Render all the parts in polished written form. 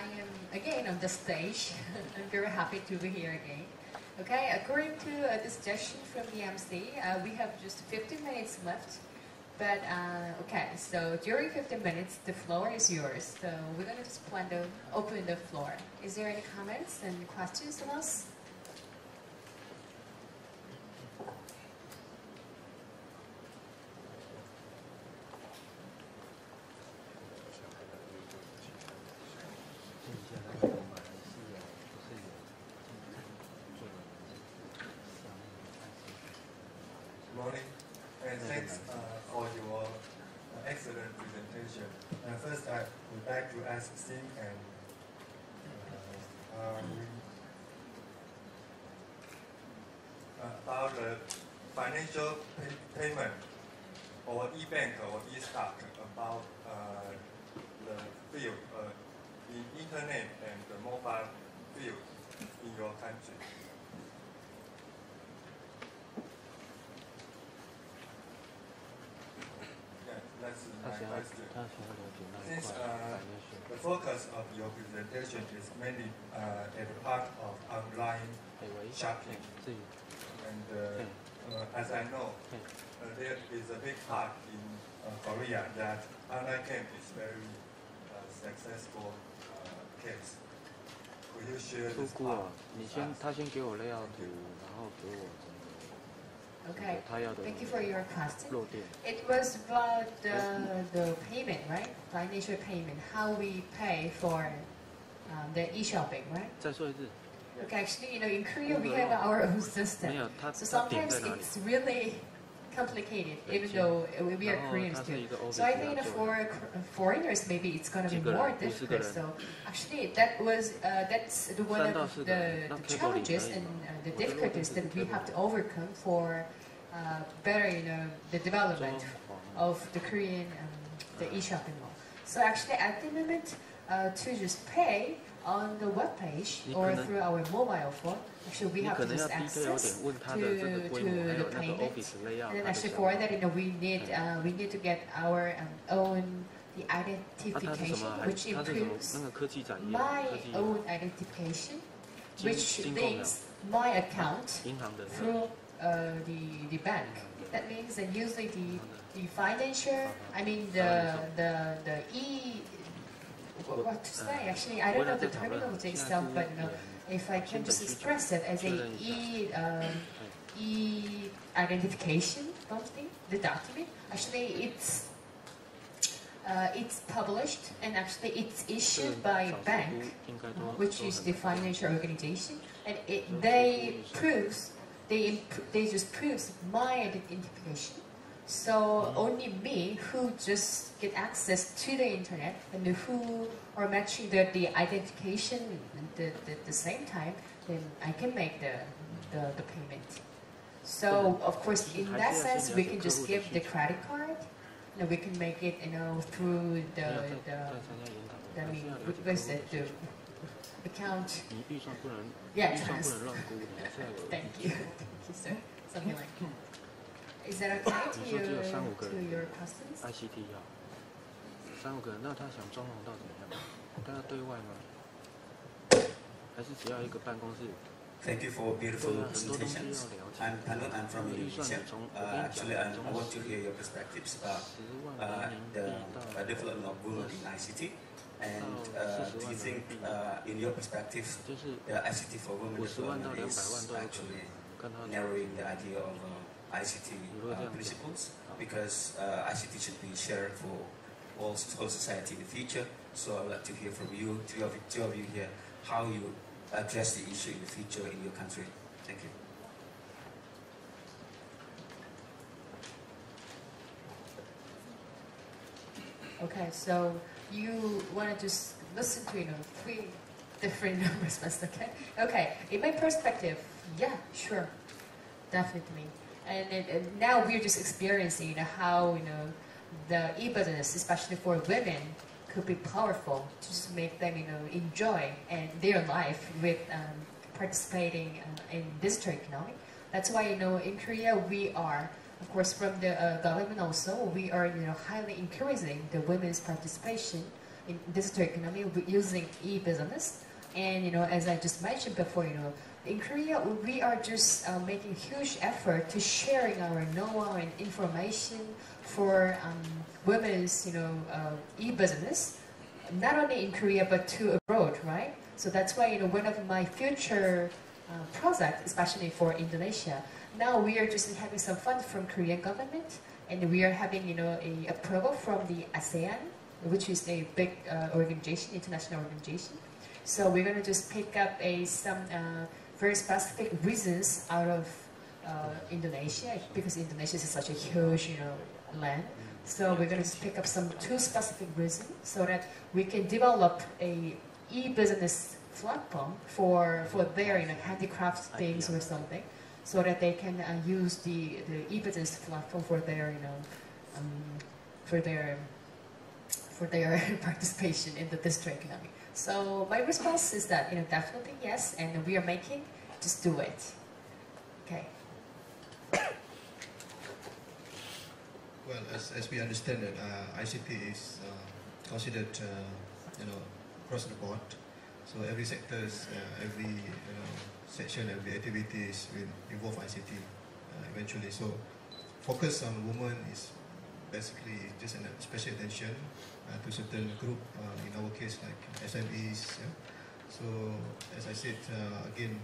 am again on the stage. I'm very happy to be here again. Okay, according to the suggestion from the MC, we have just 15 minutes left. But okay, so during 15 minutes, the floor is yours. So we're going to just plan to open the floor. Is there any comments and questions on us? Morning, and thanks for your excellent presentation. First, I would like to ask Sim and about the financial payment or e-bank or e-stock, about the field in internet and the mobile field in your country. That's my question. Since the focus of your presentation is mainly at the part of online shopping, and as I know, there is a big part in Korea that online game is very successful case. Could you share this part? Okay, thank you for your question. It was about the payment, right? Financial payment, how we pay for the e-shopping, right? Okay, actually, in Korea we have our own system. So sometimes it's really complicated, even though we are Koreans too. So I think for foreigners, maybe it's going to be more difficult. So actually, that's one of the challenges and the difficulties that we have to overcome for better, the development of the Korean the e-shopping mall. So actually, at the moment, to just pay on the web page or through our mobile phone, actually we have to just access to the payment. And then actually for that, we need to get our own the identification, which improves my own identification, which links my account through the bank. That means that usually the financial, what to say? Actually, I don't know the terminology itself, but if I can just express it as a e-identification something, the document. Actually, it's published and actually it's issued by a bank, which is the financial organization, and they just proves my identification. So only me who just get access to the internet and who are matching the identification at the same time, then I can make the payment. So of course, in that sense, we can just give the credit card. We can make it, through the account. Yeah, Thank you, sir. Something like that. Is that okay to your customs? ICT 要3-5个人，那他想装潢到怎么样？他要对外吗？还是只要一个办公室？ Thank you for beautiful presentations. I'm Panut, I'm from Indonesia. Actually, I want to hear your perspectives about the development of women in ICT. And do you think, in your perspective, the ICT for women development is actually narrowing the idea of ICT principles? Because ICT should be shared for all society in the future. So I would like to hear from you, two of you here, how you address the issue in the future in your country. Thank you. Okay, so you want to just listen to 3 different responses, okay? Okay, in my perspective, yeah, sure, definitely. And now we're just experiencing how the e-business, especially for women, could be powerful to just make them enjoy and their life with participating in digital economy. That's why in Korea we are, of course, from the government also, we are highly encouraging the women's participation in digital economy using e-business. And as I just mentioned before, in Korea we are just making huge effort to sharing our know-how and information for women's e-business, not only in Korea but to abroad, right? So that's why one of my future projects, especially for Indonesia, now we are just having some funds from Korean government, and we are having a approval from the ASEAN, which is a big organization, international organization. So we're going to just pick up some very specific reasons out of Indonesia, because Indonesia is such a huge land. So we're going to just pick up two specific reasons so that we can develop a e-business platform for their handicraft things or something, so that they can use the e-business platform for their for their participation in the digital economy. So my response is that definitely yes, and we are making, just do it. Okay. Well, as we understand that ICT is considered across the board. So every sectors, every section, every activities will involve ICT eventually. So focus on women is basically just a special attention to certain group, in our case like SMEs. Yeah? So as I said again,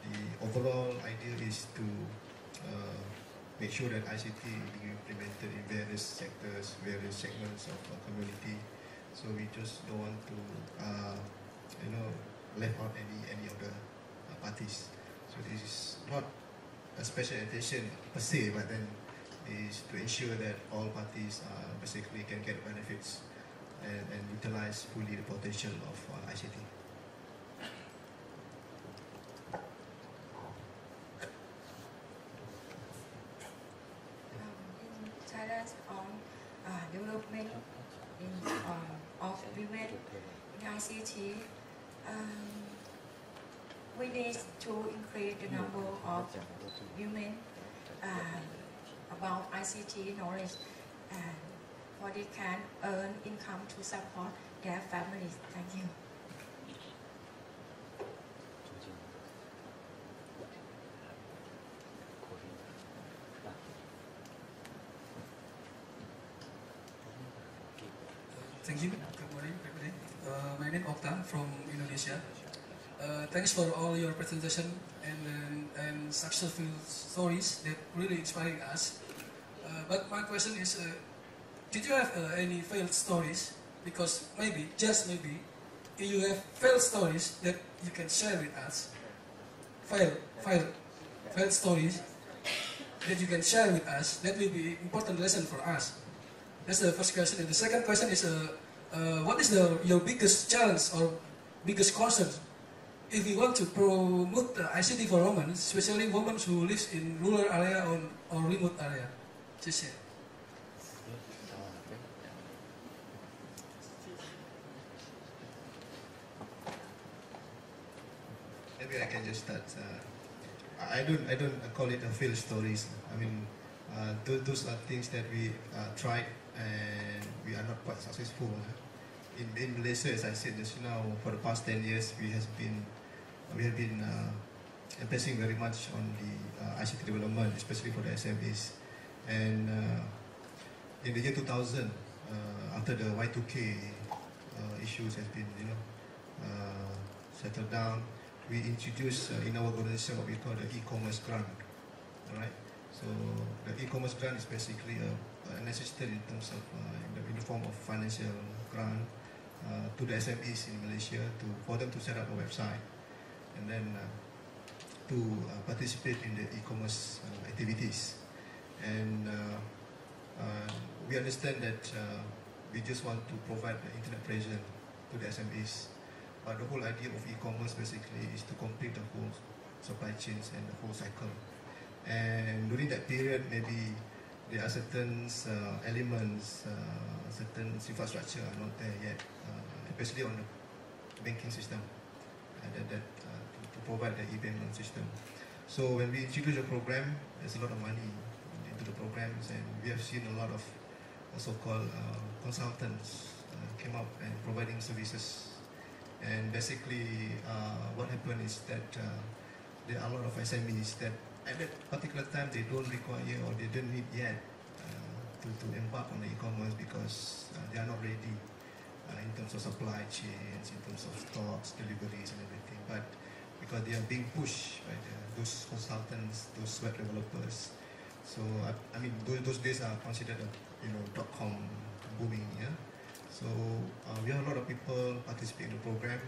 the overall idea is to make sure that ICT is implemented in various sectors, various segments of the community. So we just don't want to, left out any of the parties. So this is not a special attention per se, but then is to ensure that all parties basically can get benefits and utilize fully the potential of ICT. Thailand's development of women in ICT, we need to increase the number of women about ICT knowledge, and for they can earn income to support their families. Thank you. Thank you. Good morning, everybody. My name is Okta from Indonesia. Thanks for all your presentation and successful stories that really inspiring us. But my question is, did you have any failed stories? Because maybe, just maybe, if you have failed stories that you can share with us, failed stories that you can share with us, that will be important lesson for us. That's the first question. And the second question is, what is your biggest challenge or biggest concern if you want to promote the ICT for women, especially women who live in rural area or remote area? Maybe I can just start. I don't call it a failed stories. I mean, those are things that we tried and we are not quite successful. In Malaysia, as I said just now, for the past 10 years, we have been investing very much on the ICT development, especially for the SMEs. And in the year 2000, after the Y2K issues has been settled down, we introduced in our organization what we call the e-commerce grant. All right. So the e-commerce grant is basically an assistance in terms of in the form of financial grant to the SMEs in Malaysia for them to set up a website and then to participate in the e-commerce activities. And we understand that we just want to provide the internet presence to the SMEs. But the whole idea of e-commerce basically is to complete the whole supply chains and the whole cycle. And during that period, maybe there are certain elements, certain infrastructure are not there yet, especially on the banking system, to provide the e-payment system. So when we introduce the program, there's a lot of money into the programs, and we have seen a lot of so-called consultants came up and providing services. And basically, what happened is that there are a lot of SMEs that at that particular time they don't require or they don't need yet to embark on the e-commerce because they are not ready in terms of supply chains, in terms of stocks, deliveries, and everything. But because they are being pushed by those consultants, those web developers. So I mean, those days are considered, .com booming, yeah. So we have a lot of people participating in the program.